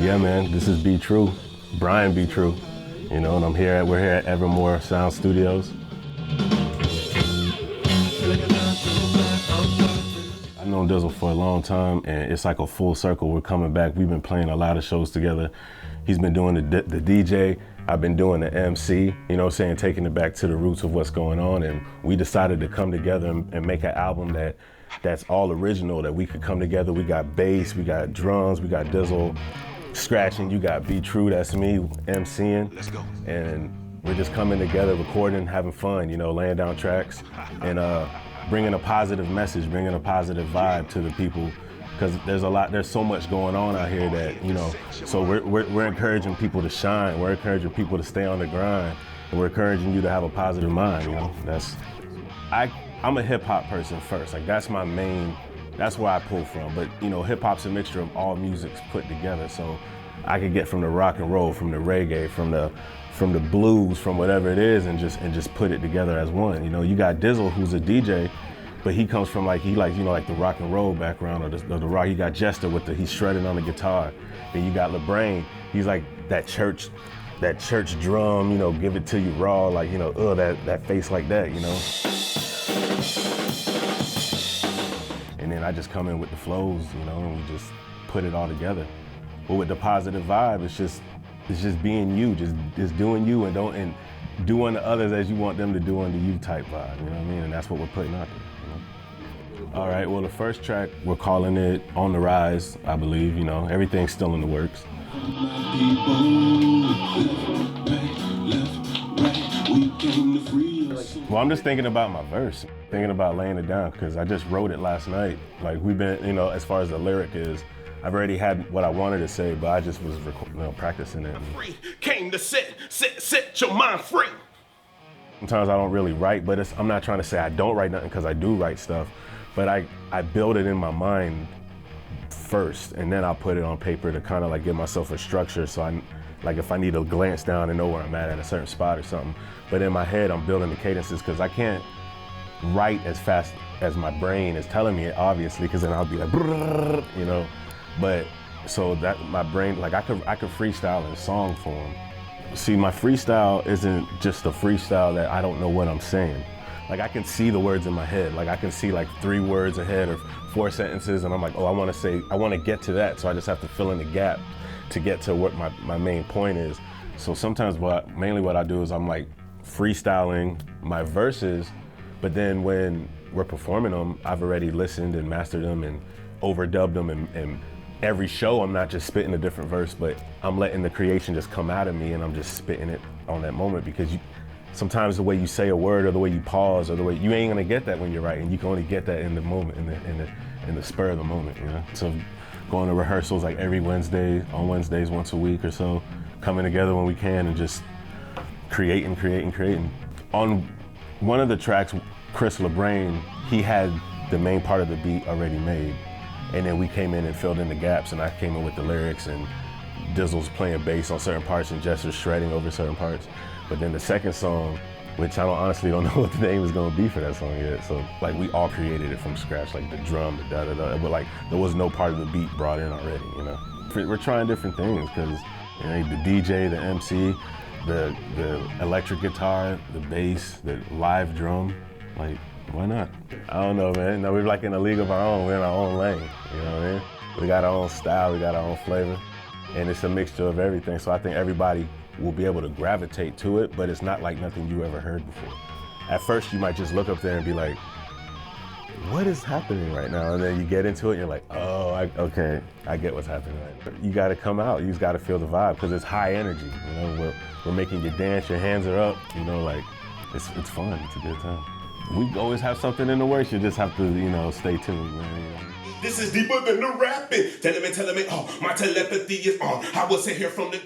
Yeah, man, this is Be True, Brian Be True, you know, and we're here at Evermore Sound Studios. I've known Dizzle for a long time, and it's like a full circle. We're coming back. We've been playing a lot of shows together. He's been doing the DJ. I've been doing the MC, you know what I'm saying, taking it back to the roots of what's going on. And we decided to come together and make an album that's all original, that we could come together. We got bass, we got drums, we got Dizzle scratching, you got Be True, that's me MCing. Let's go. And we're just coming together, recording, having fun, you know, laying down tracks and bringing a positive message, bringing a positive vibe to the people. Because there's so much going on out here that, you know, so we're encouraging people to shine, we're encouraging people to stay on the grind, and we're encouraging you to have a positive mind, you know. I'm a hip hop person first, like that's where I pull from, but you know, hip hop's a mixture of all musics put together, so I could get from the rock and roll, from the reggae, from the blues, from whatever it is, and just put it together as one. You know, you got Dizzle, who's a DJ, but he comes from like the rock and roll background or the rock. You got Jester he's shredding on the guitar. Then you got LeBrain, he's like that church drum, you know, give it to you raw, like, you know, that face like that, you know. And then I just come in with the flows, you know, and we just put it all together. But with the positive vibe, it's just being you, just doing you and doing to others as you want them to do unto you type vibe, you know what I mean? And that's what we're putting out there. All right, well, the first track, we're calling it On the Rise, I believe, you know, everything's still in the works. Well, I'm just thinking about my verse, thinking about laying it down, because I just wrote it last night. Like, we've been, you know, as far as the lyric is, I've already had what I wanted to say, but I just was practicing it. Free came to set your mind free. Sometimes I don't really write, but I'm not trying to say I don't write nothing, because I do write stuff. But I build it in my mind first, and then I'll put it on paper to kind of like give myself a structure. So like if I need to glance down and know where I'm at a certain spot or something. But in my head, I'm building the cadences, because I can't write as fast as my brain is telling me, obviously, because then I'll be like, you know. But so that my brain, like I could freestyle in song form. See, my freestyle isn't just a freestyle that I don't know what I'm saying. Like I can see the words in my head. Like I can see like 3 words ahead or 4 sentences, and I'm like, oh, I want to get to that. So I just have to fill in the gap to get to what my main point is. So sometimes mainly what I do is I'm like freestyling my verses, but then when we're performing them, I've already listened and mastered them and overdubbed them, and every show I'm not just spitting a different verse, but I'm letting the creation just come out of me, and I'm just spitting it on that moment, because sometimes the way you say a word or the way you pause or the way you ain't gonna get that when you're writing. You can only get that in the moment, in the spur of the moment, you know? So going to rehearsals like every Wednesday, on Wednesdays once a week or so, coming together when we can and just creating. On one of the tracks, Chris LeBrain, he had the main part of the beat already made. And then we came in and filled in the gaps, and I came in with the lyrics, and Dizzle's playing bass on certain parts and Jester's shredding over certain parts. But then the second song, which I honestly don't know what the name is gonna be for that song yet. So like we all created it from scratch, like the drum, the da-da-da, but like there was no part of the beat brought in already, you know? We're trying different things, because you know, the DJ, the MC, the electric guitar, the bass, the live drum, like, why not? I don't know, man. No, we're like in a league of our own. We're in our own lane, you know what I mean? We got our own style, we got our own flavor, and it's a mixture of everything. So I think everybody will be able to gravitate to it, but it's not like nothing you ever heard before. At first, you might just look up there and be like, what is happening right now? And then you get into it, and you're like, oh, okay, I get what's happening right now. You gotta come out, you just gotta feel the vibe, because it's high energy, you know? We're making you dance, your hands are up, you know, like, it's fun, it's a good time. We always have something in the works, you just have to, you know, stay tuned, man. You know? This is deeper than the rapping. Tell me, oh, my telepathy is on. I will sit here from the,